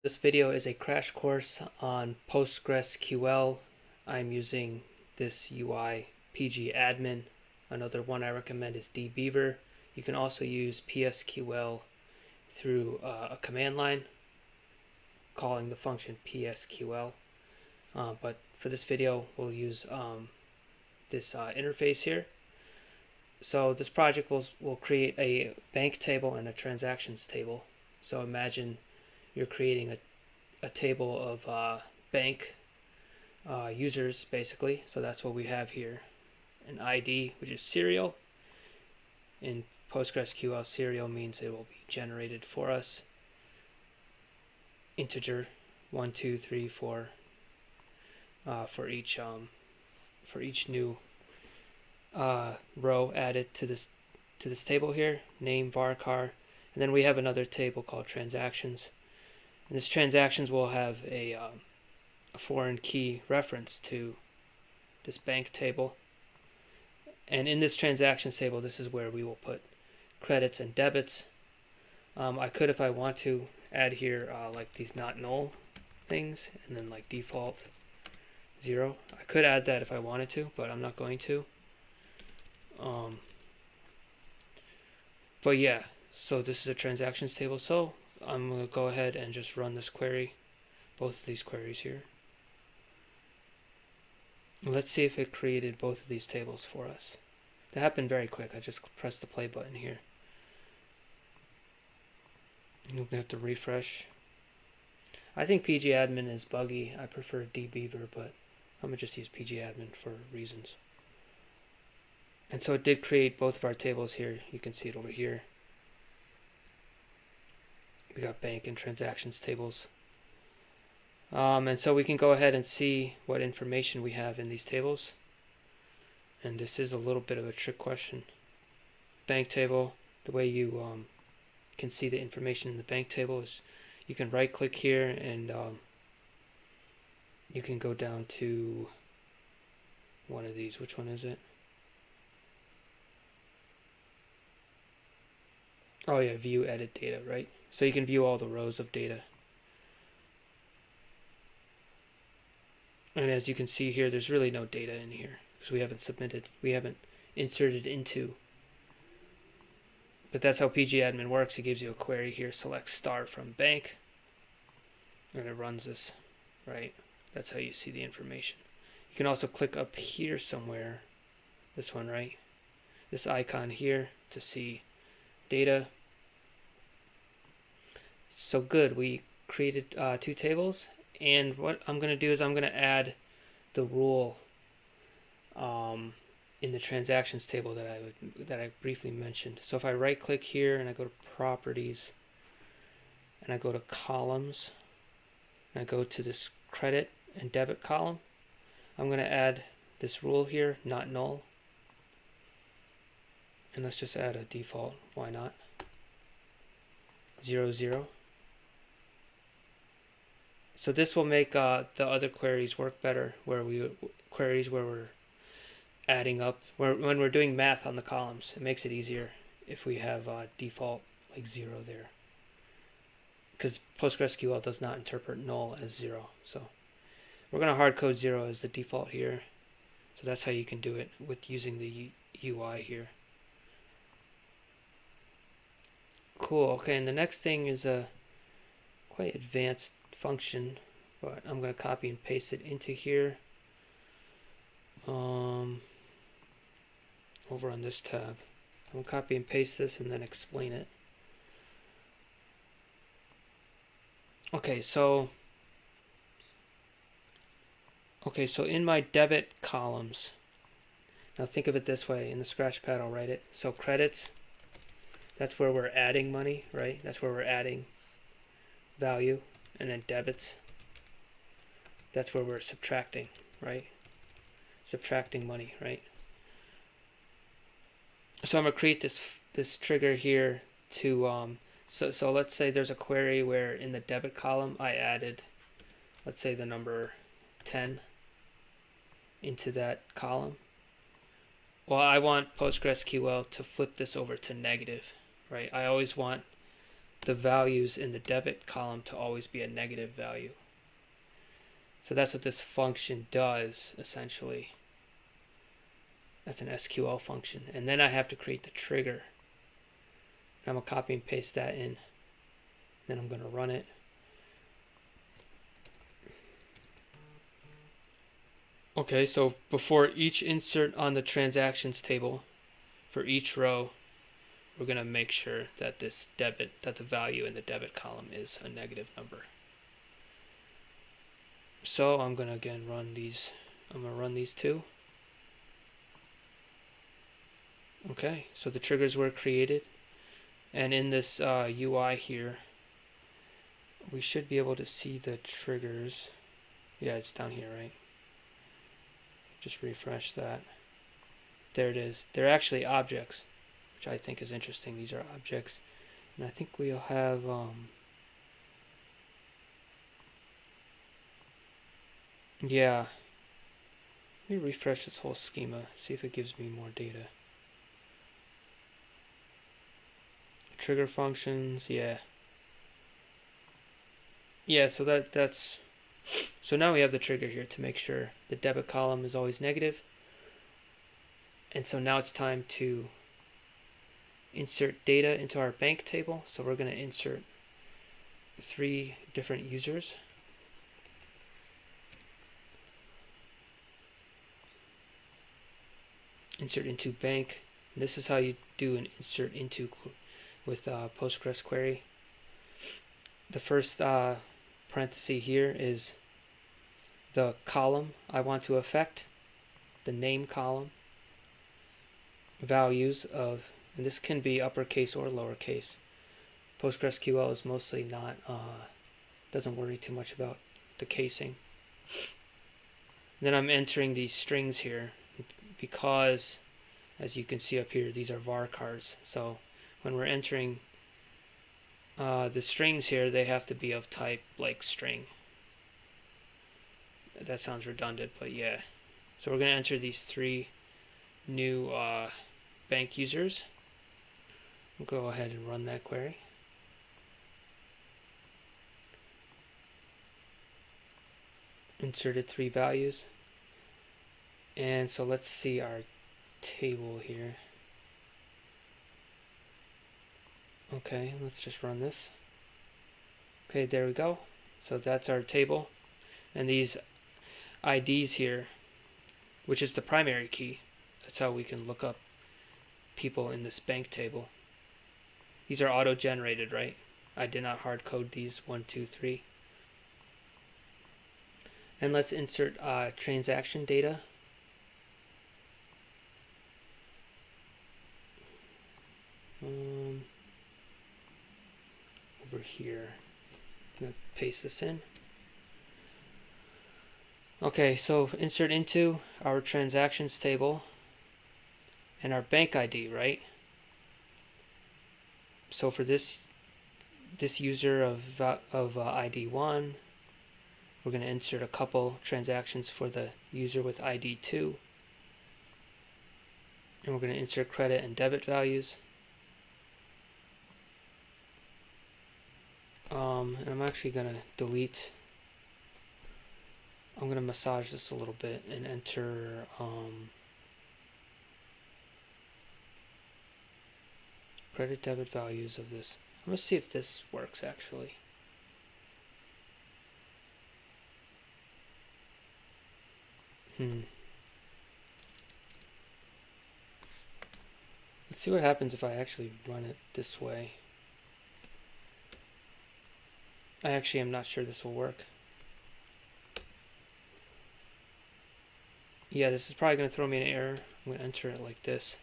This video is a crash course on PostgreSQL. I'm using this UI pgadmin. Another one I recommend is dbeaver. You can also use PSQL through a command line calling the function PSQL. But for this video, we'll use this interface here. So this project will create a bank table and a transactions table. So imagine you're creating a table of bank users, basically. So that's what we have here. An ID, which is serial. In PostgreSQL, serial means it will be generated for us. Integer 1, 2, 3, 4 for each new row added to this table here. Name varchar, and then we have another table called transactions. And this transactions will have a foreign key reference to this bank table. And in this transactions table, this is where we will put credits and debits. I could, if I want to, add here like these not null things, and then like default 0. I could add that if I wanted to, but I'm not going to. But yeah, so this is a transactions table. So I'm going to go ahead and just run this query, both of these queries here. Let's see if it created both of these tables for us. That happened very quick. I just pressed the play button here. You're going to have to refresh. I think pgadmin is buggy. I prefer dbeaver, but I'm going to just use pgadmin for reasons. And so it did create both of our tables here. You can see it over here. We got bank and transactions tables. And so we can go ahead and see what information we have in these tables. And this is a little bit of a trick question. Bank table, the way you can see the information in the bank table is you can right click here and you can go down to one of these. Which one is it? Oh yeah, view edit data, right? So you can view all the rows of data. And as you can see here, there's really no data in here because we haven't inserted into. But that's how pgadmin works. It gives you a query here, select star from bank, and it runs this, right? That's how you see the information. You can also click up here somewhere, this one, right? This icon here to see data. So good, we created 2 tables, and what I'm going to do is I'm going to add the rule in the transactions table that I briefly mentioned. So if I right click here and I go to properties and I go to columns and I go to this credit and debit column, I'm going to add this rule here, not null. And let's just add a default, why not? 0, 0. So this will make the other queries work better, where we're adding up, when we're doing math on the columns. It makes it easier if we have default like 0 there, because PostgreSQL does not interpret null as 0. So we're going to hard code 0 as the default here. So that's how you can do it with using the UI here. Cool. Okay, and the next thing is a quite advanced function, but I'm going to copy and paste it into here over on this tab. I'm going to copy and paste this and then explain it. Okay, so in my debit columns, now think of it this way. In the scratch pad, I'll write it. So credits, that's where we're adding money, right? That's where we're adding value. And then debits, that's where we're subtracting, right? Subtracting money, right? So I'm going to create this trigger here to so let's say there's a query where in the debit column I added, let's say, the number 10 into that column. Well, I want PostgreSQL to flip this over to negative, right? I always want the values in the debit column to always be a negative value. So that's what this function does, essentially. That's an SQL function. And then I have to create the trigger. I'm going to copy and paste that in. Then I'm going to run it. Okay, so before each insert on the transactions table, for each row, we're going to make sure that that the value in the debit column is a negative number. So I'm going to again run these. I'm going to run these two. Okay, so the triggers were created. And in this UI here, we should be able to see the triggers. Yeah, it's down here, right? Just refresh that. There it is. They're actually objects, which I think is interesting. These are objects. And I think we'll have yeah. Let me refresh this whole schema, see if it gives me more data. Trigger functions, yeah. Yeah, so that's so now we have the trigger here to make sure the debit column is always negative. And so now it's time to insert data into our bank table. So we're going to insert 3 different users. Insert into bank. And this is how you do an insert into with Postgres query. The first parenthesis here is the column I want to affect, the name column, values of, and this can be uppercase or lowercase. PostgreSQL is mostly not, doesn't worry too much about the casing. Then I'm entering these strings here because, as you can see up here, these are varchars. So when we're entering the strings here, they have to be of type like string. That sounds redundant, but yeah. So we're going to enter these 3 new bank users. We'll go ahead and run that query. Inserted 3 values. And so let's see our table here. Okay, let's just run this. Okay, there we go. So that's our table. And these IDs here, which is the primary key, that's how we can look up people in this bank table. These are auto-generated, right? I did not hard code these 1, 2, 3. And let's insert transaction data. Over here. I'm going to paste this in. Okay, so insert into our transactions table and our bank ID, right? So for this user of ID 1, we're going to insert a couple transactions for the user with ID 2. And we're going to insert credit and debit values. And I'm actually going to delete. I'm going to massage this a little bit and enter credit debit values of this. I'm going to see if this works actually. Let's see what happens if I actually run it this way. I actually am not sure this will work. Yeah, this is probably going to throw me an error. I'm going to enter it like this.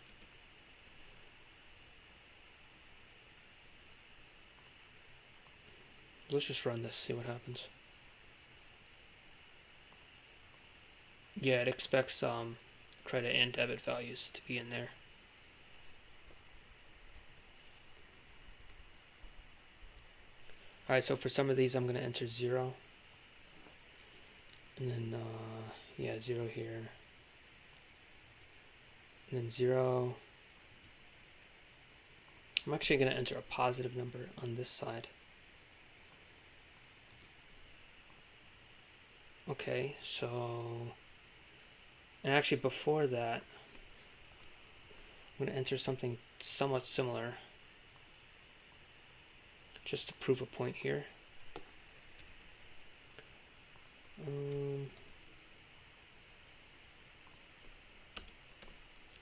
Let's just run this, see what happens. Yeah, it expects credit and debit values to be in there. Alright, so for some of these I'm going to enter 0. And then, yeah, 0 here. And then 0. I'm actually going to enter a positive number on this side. Okay, so, and actually before that, I'm going to enter something somewhat similar just to prove a point here.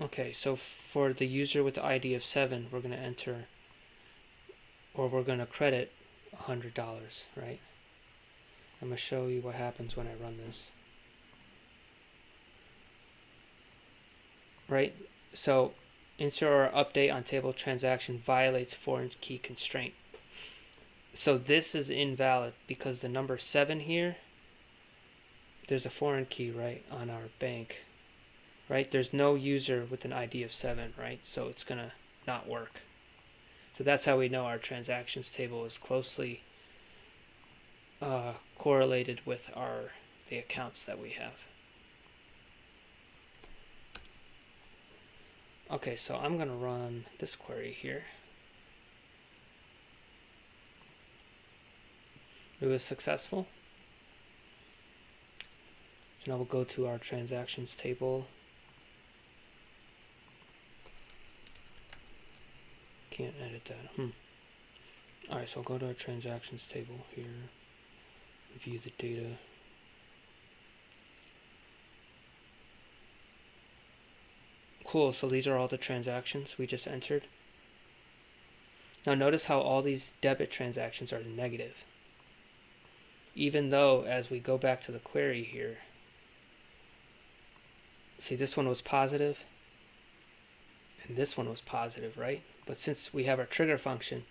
Okay, so for the user with the ID of 7, we're going to enter, or we're going to credit $100, right? I'm going to show you what happens when I run this. Right? So insert or update on table transaction violates foreign key constraint. So this is invalid because the number 7 here, there's a foreign key, right, on our bank. Right? There's no user with an ID of 7, right? So it's going to not work. So that's how we know our transactions table is closely correlated with the accounts that we have. Okay, so I'm going to run this query here. It was successful. So now we'll go to our transactions table. Can't edit that. Alright, so I'll go to our transactions table here. View the data. Cool, so these are all the transactions we just entered. Now notice how all these debit transactions are negative. Even though, as we go back to the query here, see, this one was positive, and this one was positive, right? But since we have our trigger function,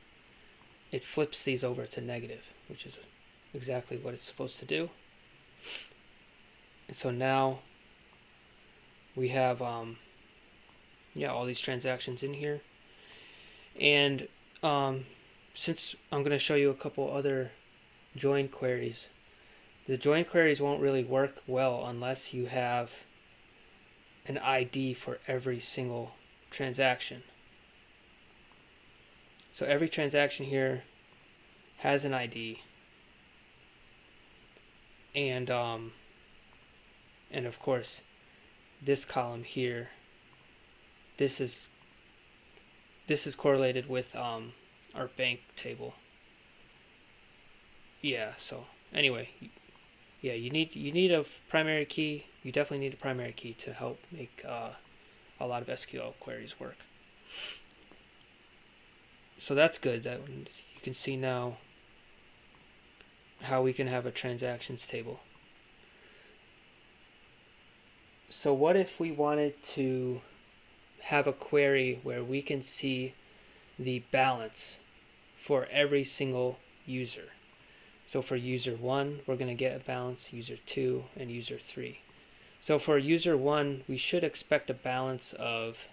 it flips these over to negative, which is exactly what it's supposed to do. And so now we have all these transactions in here. And since I'm going to show you a couple other join queries, the join queries won't really work well unless you have an ID for every single transaction. So every transaction here has an ID, and of course this column here, this is correlated with our bank table. Yeah, so anyway, yeah, you need a primary key. You definitely need a primary key to help make a lot of SQL queries work. So that's good. That you can see now how we can have a transactions table. So what if we wanted to have a query where we can see the balance for every single user? So for user 1, we're going to get a balance, user 2, and user 3. So for user 1, we should expect a balance of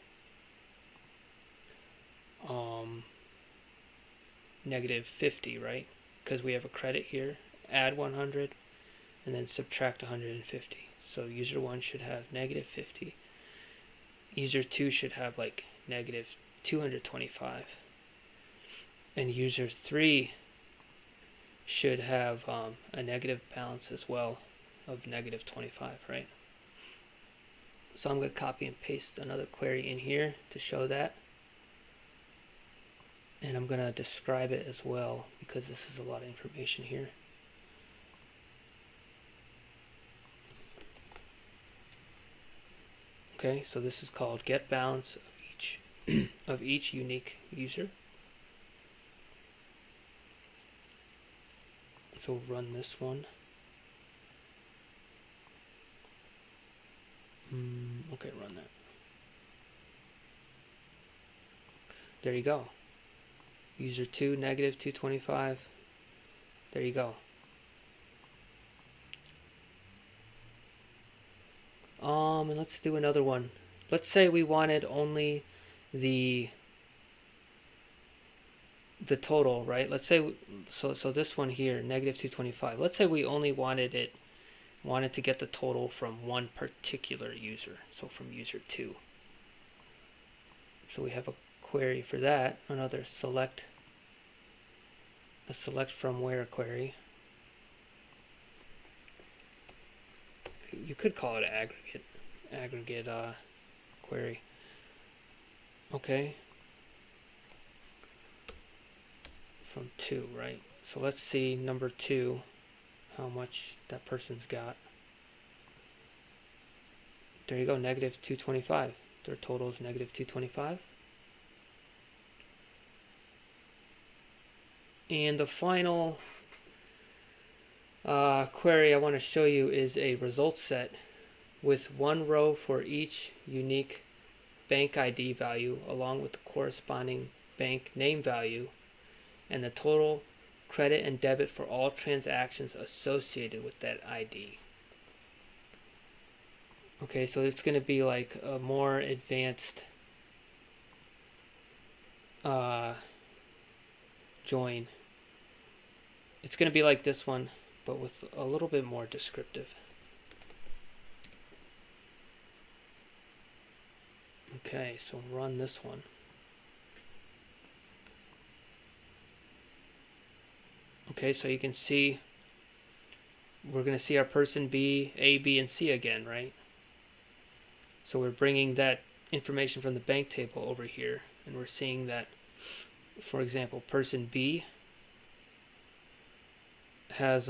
negative 50, right? Because we have a credit here. Add 100 and then subtract 150. So user 1 should have negative 50. User 2 should have like negative 225. And user 3 should have a negative balance as well of negative 25, right? So I'm going to copy and paste another query in here to show that. And I'm going to describe it as well because this is a lot of information here. Okay, so this is called get balance of each unique user. So we'll run this one. Okay, run that. There you go. User 2, negative 225. There you go. And let's do another one. Let's say we wanted only the total, right? Let's say so this one here, negative 225. Let's say we only wanted to get the total from one particular user, so from user 2. So we have a query for that, another a select from where query. You could call it an aggregate query. Okay. From 2, right? So let's see number 2, how much that person's got. There you go, negative 225. Their total is negative 225. And the final query I want to show you is a result set with one row for each unique bank ID value along with the corresponding bank name value and the total credit and debit for all transactions associated with that ID. Okay, so it's going to be like a more advanced join. It's going to be like this one, but with a little bit more descriptive. Okay, so run this one. Okay, so you can see we're going to see our person B, A, B, and C again, right? So we're bringing that information from the bank table over here, and we're seeing that, for example, person B has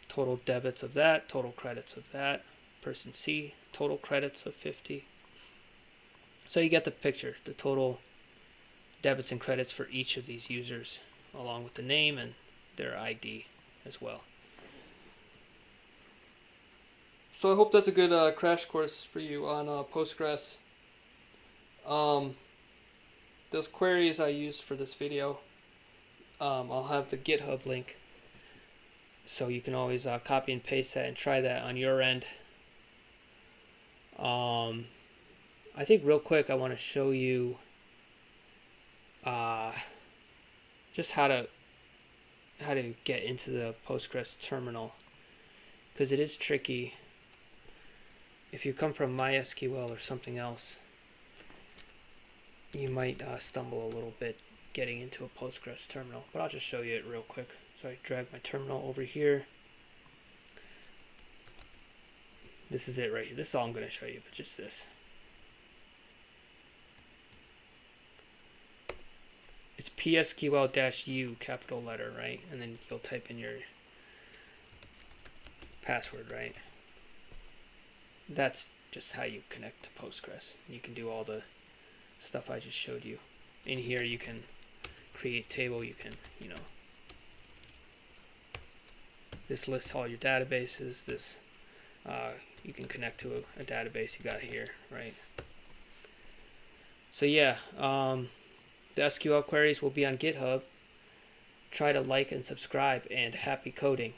total debits of that, total credits of that. Person C, total credits of 50. So you get the picture, the total debits and credits for each of these users, along with the name and their ID as well. So I hope that's a good crash course for you on Postgres. Those queries I used for this video, I'll have the GitHub link, so you can always copy and paste that and try that on your end. I think real quick I want to show you just how to get into the Postgres terminal, because it is tricky. If you come from MySQL or something else, you might stumble a little bit getting into a Postgres terminal, but I'll just show you it real quick. So I drag my terminal over here. This is it right here. This is all I'm going to show you, but just this. It's PSQL-U, capital letter, right? And then you'll type in your password, right? That's just how you connect to Postgres. You can do all the stuff I just showed you. In here you can create table, you can, this lists all your databases. This you can connect to a database you got here, right? So yeah, the SQL queries will be on GitHub. Try to like and subscribe, and happy coding.